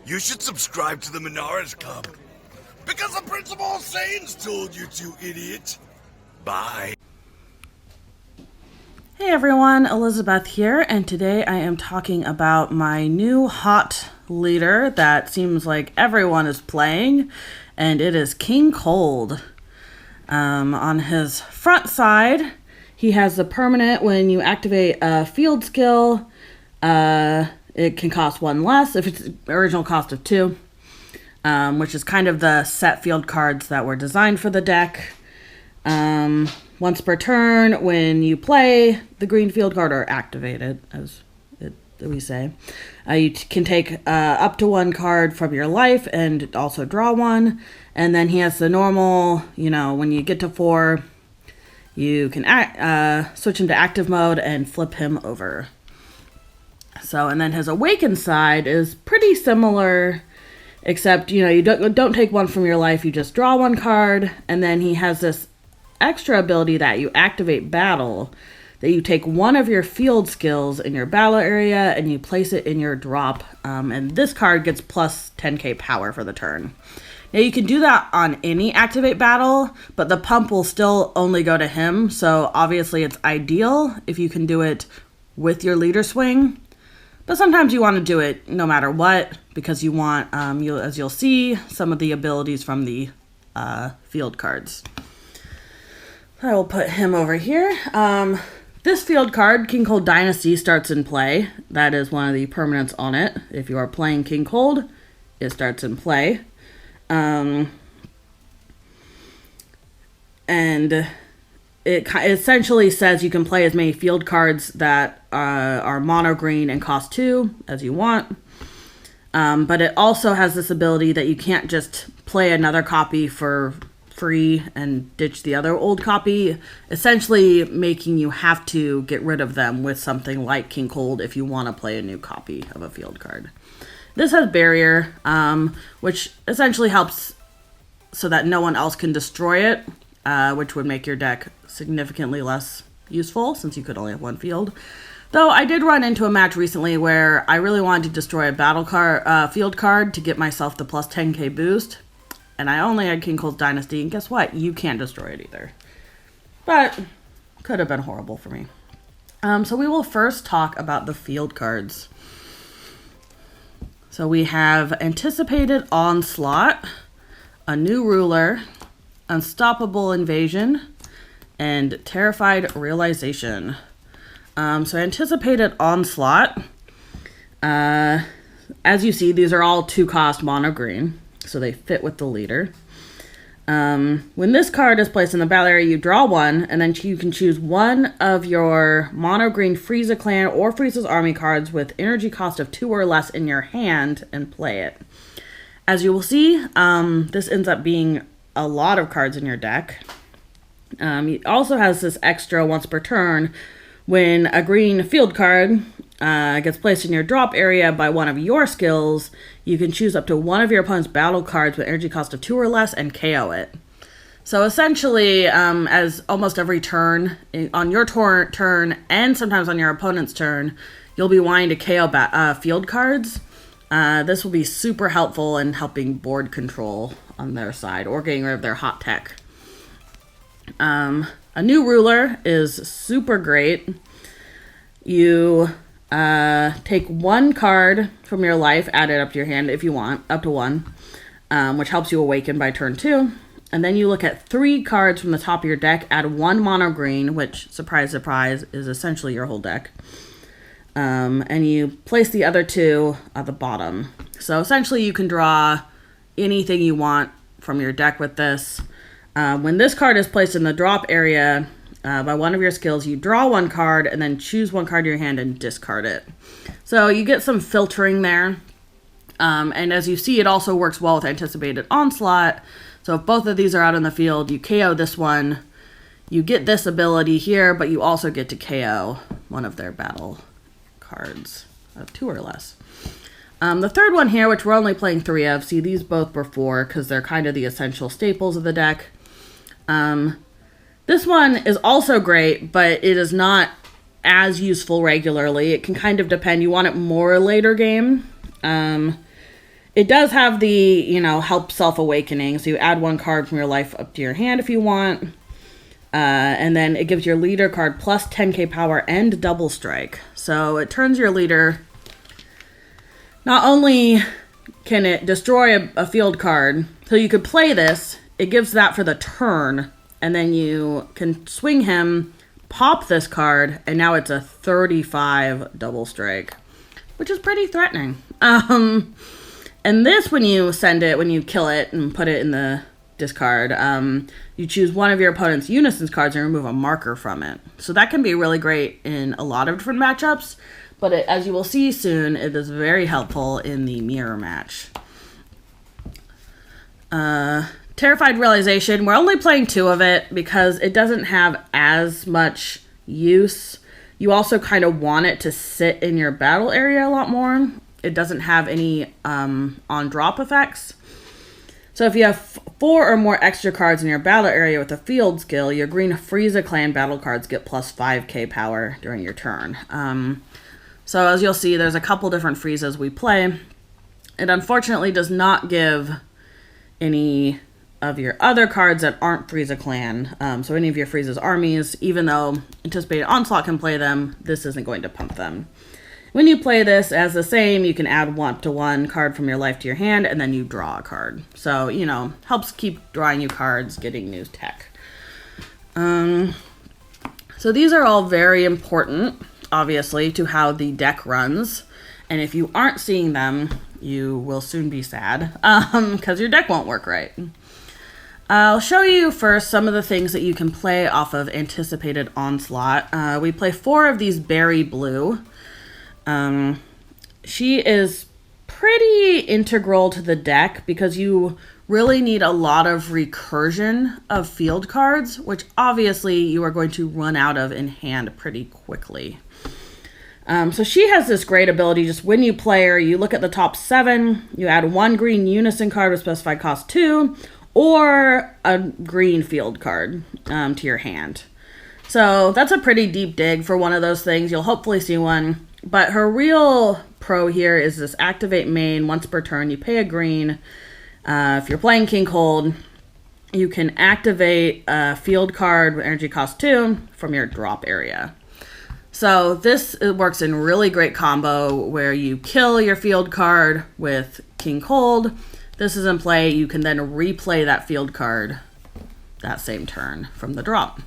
You should subscribe to the Monaresclub. Because the Prince of All Saiyans told you to, idiot. Bye. Hey everyone, Elizabeth here, and today I am talking about my new hot leader that seems like everyone is playing, and it is King Cold. On his front side, he has the permanent when you activate a field skill, it can cost one less if it's original cost of 2, which is kind of the set field cards that were designed for the deck. Once per turn, when you play the green field card or activate it, as we say, you can take up to 1 card from your life and also draw 1. And then he has the normal, when you get to 4, you can switch him to active mode and flip him over. So, and then his awakened side is pretty similar, except, you don't take 1 from your life, you just draw 1 card, and then he has this extra ability that you activate battle, that you take 1 of your field skills in your battle area and you place it in your drop, and this card gets plus 10k power for the turn. Now you can do that on any activate battle, but the pump will still only go to him, so obviously it's ideal if you can do it with your leader swing, but sometimes you want to do it no matter what, because you want, as you'll see, some of the abilities from the field cards. I will put him over here. This field card, King Cold Dynasty, starts in play. That is one of the permanents on it. If you are playing King Cold, it starts in play. And it essentially says you can play as many field cards that are mono green and cost 2 as you want. But it also has this ability that you can't just play another copy for free and ditch the other old copy, essentially making you have to get rid of them with something like King Cold if you want to play a new copy of a field card. This has barrier, which essentially helps so that no one else can destroy it, which would make your deck significantly less useful since you could only have 1 field. Though I did run into a match recently where I really wanted to destroy a battle card, field card to get myself the plus 10k boost. And I only had King Cold's Dynasty, and guess what? You can't destroy it either. But could have been horrible for me. So we will first talk about the field cards. So we have Anticipated Onslaught, A New Ruler, Unstoppable Invasion, and Terrified Realization. So Anticipated Onslaught, as you see, these are all 2-cost mono green. So they fit with the leader. When this card is placed in the battle area, you draw 1, and then you can choose 1 of your mono green Frieza Clan or Frieza's Army cards with energy cost of 2 or less in your hand and play it. As you will see, this ends up being a lot of cards in your deck. It also has this extra once per turn when a green field card gets placed in your drop area by 1 of your skills. You can choose up to 1 of your opponent's battle cards with energy cost of 2 or less and KO it. So essentially, as almost every turn, on your turn and sometimes on your opponent's turn, you'll be wanting to KO field cards. This will be super helpful in helping board control on their side or getting rid of their hot tech. A New Ruler is super great. You take 1 card from your life, add it up to your hand if you want, up to 1, which helps you awaken by turn 2. And then you look at 3 cards from the top of your deck, add 1 mono green, which, surprise, surprise, is essentially your whole deck. And you place the other 2 at the bottom. So essentially you can draw anything you want from your deck with this. When this card is placed in the drop area, by 1 of your skills, you draw 1 card and then choose 1 card in your hand and discard it. So you get some filtering there. And as you see, it also works well with Anticipated Onslaught. So if both of these are out in the field, you KO this one, you get this ability here, but you also get to KO 1 of their battle cards of 2 or less. The third one here, which we're only playing 3 of, see these both were 4 because they're kind of the essential staples of the deck. This one is also great, but it is not as useful regularly. It can kind of depend. You want it more later game. It does have the, help self-awakening. So you add 1 card from your life up to your hand if you want. And then it gives your leader card plus 10k power and double strike. So it turns your leader... Not only can it destroy a field card, so you could play this, it gives that for the turn, and then you can swing him, pop this card, and now it's a 35 double strike, which is pretty threatening. And this, when you kill it and put it in the discard, you choose one of your opponent's Unison's cards and remove a marker from it. So that can be really great in a lot of different matchups. But as you will see soon, it is very helpful in the mirror match. Terrified Realization. We're only playing 2 of it because it doesn't have as much use. You also kind of want it to sit in your battle area a lot more. It doesn't have any on-drop effects. So if you have 4 or more extra cards in your battle area with a field skill, your green Frieza clan battle cards get plus 5k power during your turn. So as you'll see, there's a couple different Friezas we play. It unfortunately does not give any of your other cards that aren't Frieza Clan. So any of your Frieza's armies, even though Anticipated Onslaught can play them, this isn't going to pump them. When you play this as the same, you can add 1 card from your life to your hand, and then you draw a card. So, helps keep drawing you cards, getting new tech. So these are all very important, obviously, to how the deck runs. And if you aren't seeing them, you will soon be sad, because your deck won't work right. I'll show you first some of the things that you can play off of Anticipated Onslaught. We play 4 of these Berry Blue. She is pretty integral to the deck because you really need a lot of recursion of field cards, which obviously you are going to run out of in hand pretty quickly. So she has this great ability. Just when you play her, you look at the top 7, you add 1 green Unison card with specified cost 2, or a green field card to your hand. So that's a pretty deep dig for one of those things. You'll hopefully see one. But her real pro here is this activate main once per turn. You pay a green. If you're playing King Cold, you can activate a field card with energy cost 2 from your drop area. So this works in really great combo where you kill your field card with King Cold. This is in play. You can then replay that field card that same turn from the drop.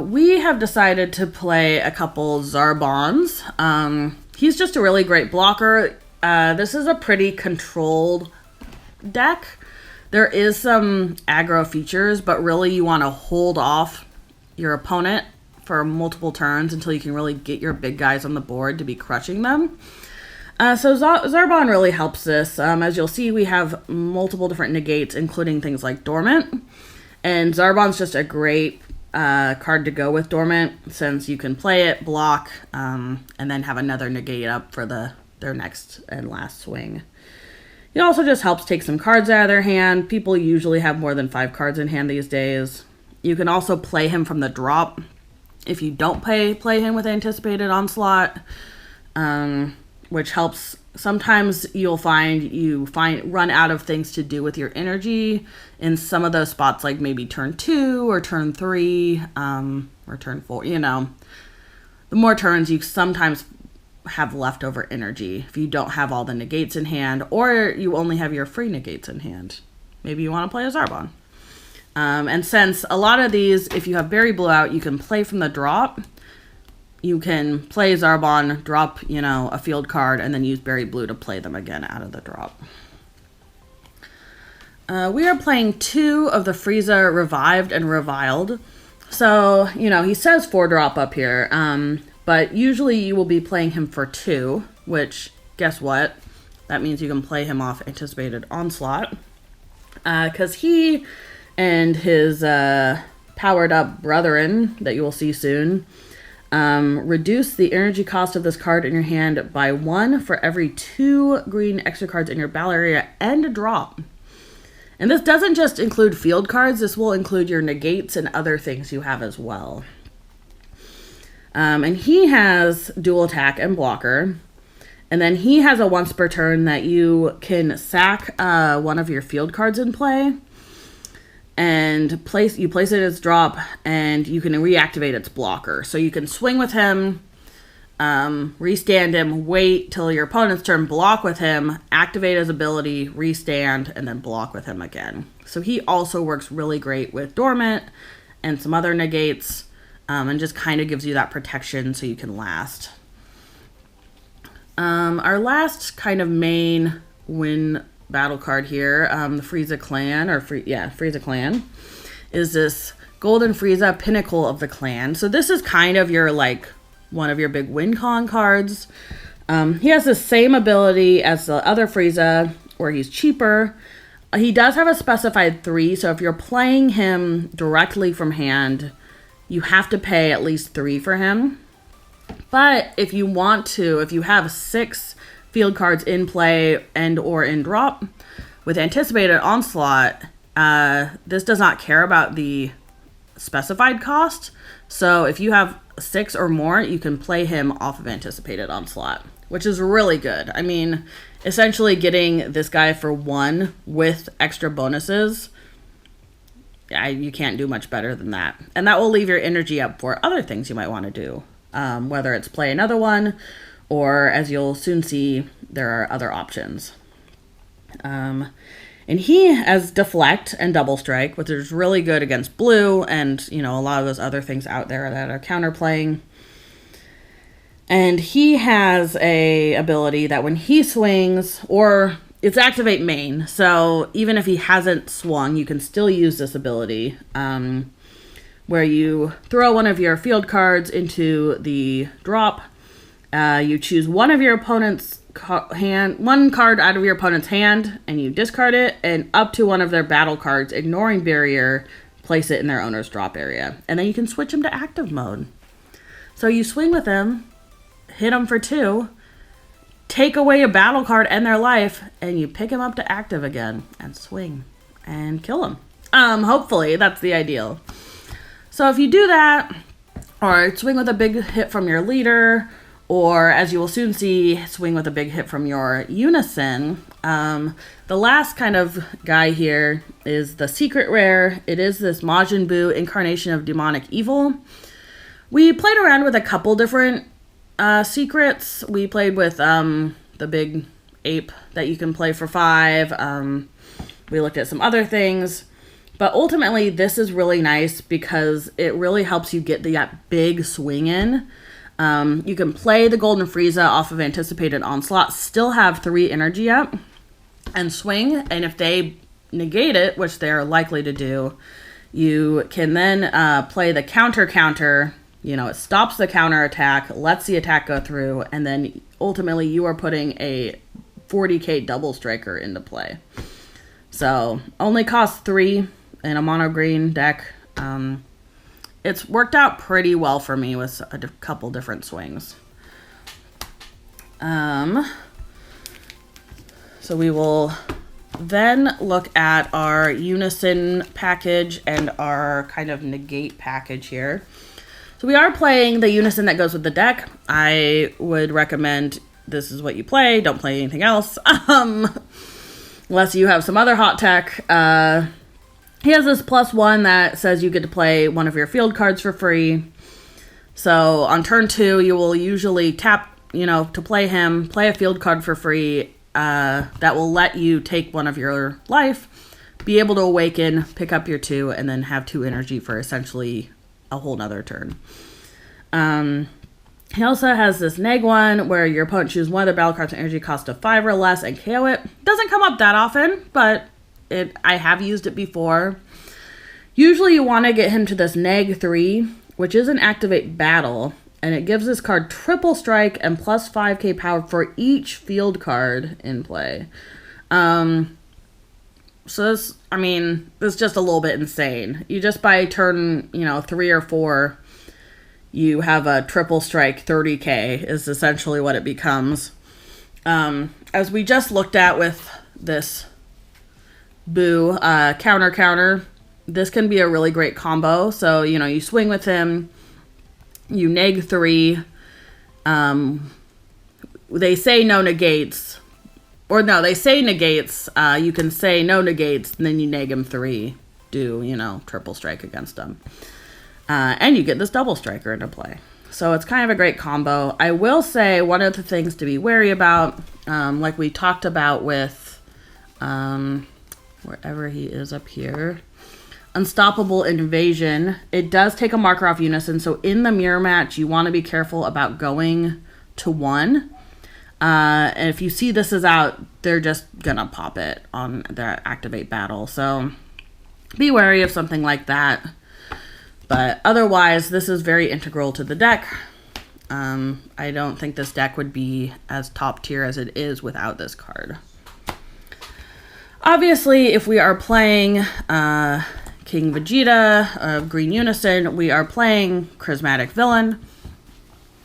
We have decided to play a couple Zarbons. He's just a really great blocker. This is a pretty controlled deck. There is some aggro features, but really you want to hold off your opponent for multiple turns until you can really get your big guys on the board to be crushing them. So Zarbon really helps this. As you'll see, we have multiple different negates, including things like Dormant. And Zarbon's just a great card to go with Dormant, since you can play it, block, and then have another negate up for their next and last swing. It also just helps take some cards out of their hand. People usually have more than 5 cards in hand these days. You can also play him from the drop if you don't play him with Anticipated Onslaught, which helps. Sometimes you'll run out of things to do with your energy in some of those spots, like maybe turn 2 or turn 3 or turn 4. The more turns you sometimes have leftover energy if you don't have all the negates in hand, or you only have your free negates in hand. Maybe you want to play a Zarbon. And since a lot of these, if you have Berry Blue out, you can play from the drop. You can play Zarbon, drop, a field card, and then use Berry Blue to play them again out of the drop. We are playing 2 of the Frieza Revived and Reviled. So, he says 4 drop up here, but usually you will be playing him for 2, which, guess what? That means you can play him off Anticipated Onslaught. Because he and his powered up brethren that you will see soon reduce the energy cost of this card in your hand by 1 for every 2 green extra cards in your battle area and drop. And this doesn't just include field cards, this will include your negates and other things you have as well. And he has dual attack and blocker. And then he has a once per turn that you can sack one of your field cards in play and place it as drop, and you can reactivate its blocker. So you can swing with him, restand him, wait till your opponent's turn, block with him, activate his ability, restand, and then block with him again. So he also works really great with Dormant and some other negates, and just kind of gives you that protection so you can last. Our last kind of main win battle card here, the Frieza Clan, Frieza Clan, is this Golden Frieza, Pinnacle of the Clan. So this is kind of your, like, one of your big win con cards. He has the same ability as the other Frieza, where he's cheaper. He does have a specified 3, so if you're playing him directly from hand, you have to pay at least 3 for him. But if you want to, if you have 6 field cards in play and or in drop with Anticipated Onslaught, this does not care about the specified cost. So if you have 6 or more, you can play him off of Anticipated Onslaught, which is really good. I mean, essentially getting this guy for 1 with extra bonuses, you can't do much better than that. And that will leave your energy up for other things you might want to do, whether it's play another one, or as you'll soon see, there are other options. And he has Deflect and Double Strike, which is really good against blue and, a lot of those other things out there that are counterplaying. And he has a ability that when he swings, or it's activate main, so even if he hasn't swung, you can still use this ability, where you throw one of your field cards into the drop. You choose one of your opponent's one card out of your opponent's hand, and you discard it, and up to one of their battle cards, ignoring barrier, place it in their owner's drop area. And then you can switch them to active mode. So you swing with them, hit them for 2, take away a battle card and their life, and you pick them up to active again, and swing, and kill them. Hopefully, that's the ideal. So if you do that, or swing with a big hit from your leader, or as you will soon see, swing with a big hit from your Unison. The last kind of guy here is the secret rare. It is this Majin Buu, Incarnation of Demonic Evil. We played around with a couple different secrets. We played with the big ape that you can play for 5. We looked at some other things. But ultimately, this is really nice because it really helps you get that big swing in. You can play the Golden Frieza off of Anticipated Onslaught, still have 3 energy up, and swing. And if they negate it, which they're likely to do, you can then play the counter. It stops the counter attack, lets the attack go through, and then ultimately you are putting a 40k double striker into play. So only costs 3 in a mono green deck. It's worked out pretty well for me with a couple different swings. So we will then look at our Unison package and our kind of negate package here. So we are playing the Unison that goes with the deck. I would recommend this is what you play. Don't play anything else. Unless you have some other hot tech. He has this +1 that says you get to play one of your field cards for free. So on turn 2, you will usually tap, to play him, play a field card for free. That will let you take one of your life, be able to awaken, pick up your 2, and then have 2 energy for essentially a whole nother turn. He also has this neg one where your opponent chooses one of their battle cards with energy cost of 5 or less and KO it. Doesn't come up that often, but I have used it before. Usually you want to get him to this neg 3, which is an activate battle, and it gives this card triple strike and plus 5k power for each field card in play. So this is just a little bit insane. You just by turn, 3 or 4, you have a triple strike 30k is essentially what it becomes. As we just looked at with this Boo counter, this can be a really great combo. So, you swing with him, you neg 3, they say no negates. Or no, they say negates. You can say no negates, and then you neg him 3. Do, you know, triple strike against them. And you get this double striker into play. So it's kind of a great combo. I will say one of the things to be wary about, like we talked about with wherever he is up here, Unstoppable Invasion. It does take a marker off Unison. So in the mirror match, you want to be careful about going to 1. And if you see this is out, they're just gonna pop it on their activate battle. So be wary of something like that. But otherwise, this is very integral to the deck. I don't think this deck would be as top tier as it is without this card. Obviously, if we are playing King Vegeta of Green Unison, we are playing Charismatic Villain.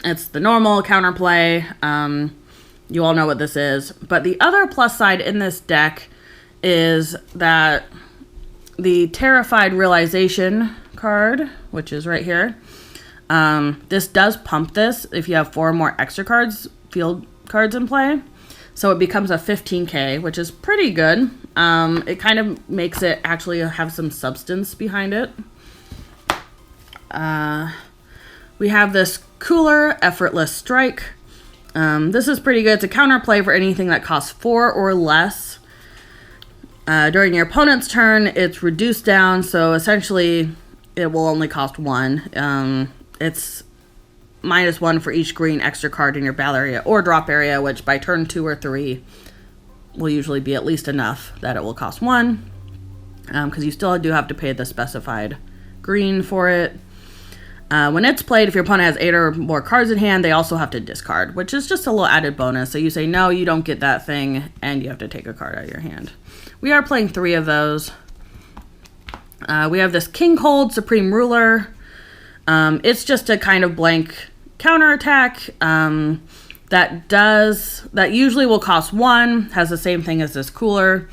It's the normal counterplay. You all know what this is. But the other plus side in this deck is that the Terrified Realization card, which is right here, this does pump this if you have 4 more extra cards, field cards in play. So it becomes a 15k, which is pretty good. It kind of makes it actually have some substance behind it. We have this Cooler Effortless Strike. This is pretty good. It's a counterplay for anything that costs 4 or less. During your opponent's turn, it's reduced down, so essentially it will only cost 1. It's -1 for each green extra card in your battle area or drop area, which by turn 2 or 3 will usually be at least enough that it will cost 1, because you still do have to pay the specified green for it. When it's played, if your opponent has 8 or more cards in hand, they also have to discard, which is just a little added bonus. So you say, no, you don't get that thing, and you have to take a card out of your hand. We are playing 3 of those. We have this King Cold Supreme Ruler. It's just a kind of blank counterattack that usually will cost 1, has the same thing as this Cooler.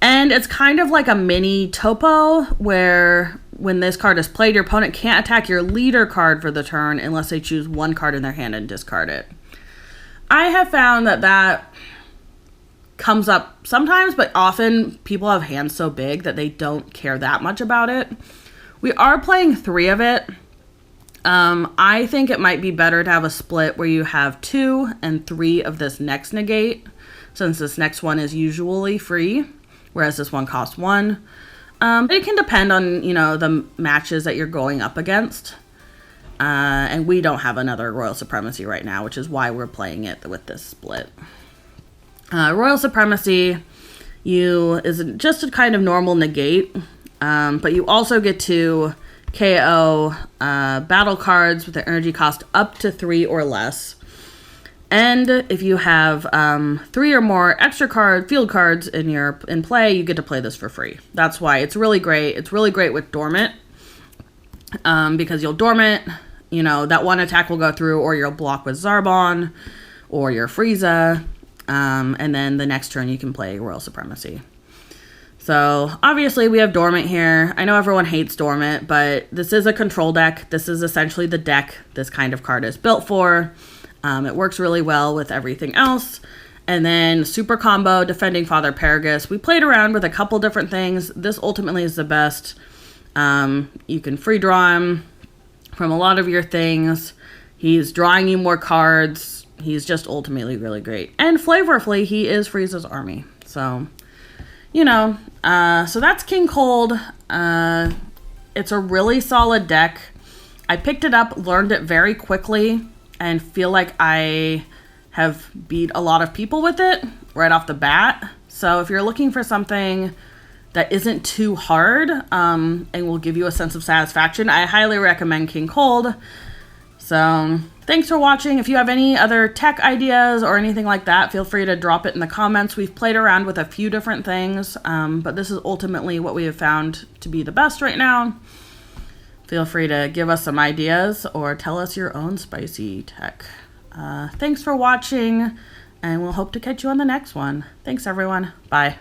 And it's kind of like a mini topo where when this card is played, your opponent can't attack your leader card for the turn unless they choose 1 card in their hand and discard it. I have found that comes up sometimes, but often people have hands so big that they don't care that much about it. We are playing 3 of it. I think it might be better to have a split where you have 2 and 3 of this next negate, since this next one is usually free, whereas this one costs 1. But it can depend on, you know, the matches that you're going up against. And we don't have another Royal Supremacy right now, which is why we're playing it with this split. Royal Supremacy is just a kind of normal negate, but you also get to KO battle cards with the energy cost up to 3 or less. And if you have 3 or more extra field cards in play, you get to play this for free. That's why it's really great. It's really great with Dormant, because you'll Dormant, you know, that one attack will go through, or you'll block with Zarbon, or your Frieza, and then the next turn you can play Royal Supremacy. So obviously we have Dormant here. I know everyone hates Dormant, but this is a control deck. This is essentially the deck this kind of card is built for. It works really well with everything else. And then super combo, Defending Father Paragus. We played around with a couple different things. This ultimately is the best. You can free draw him from a lot of your things. He's drawing you more cards. He's just ultimately really great. And flavorfully, he is Frieza's army. So, you know, so that's King Cold. It's a really solid deck. I picked it up, learned it very quickly, and feel like I have beat a lot of people with it right off the bat. So if you're looking for something that isn't too hard and will give you a sense of satisfaction, I highly recommend King Cold. So thanks for watching. If you have any other tech ideas or anything like that, feel free to drop it in the comments. We've played around with a few different things, but this is ultimately what we have found to be the best right now. Feel free to give us some ideas or tell us your own spicy tech. Thanks for watching, and we'll hope to catch you on the next one. Thanks, everyone. Bye.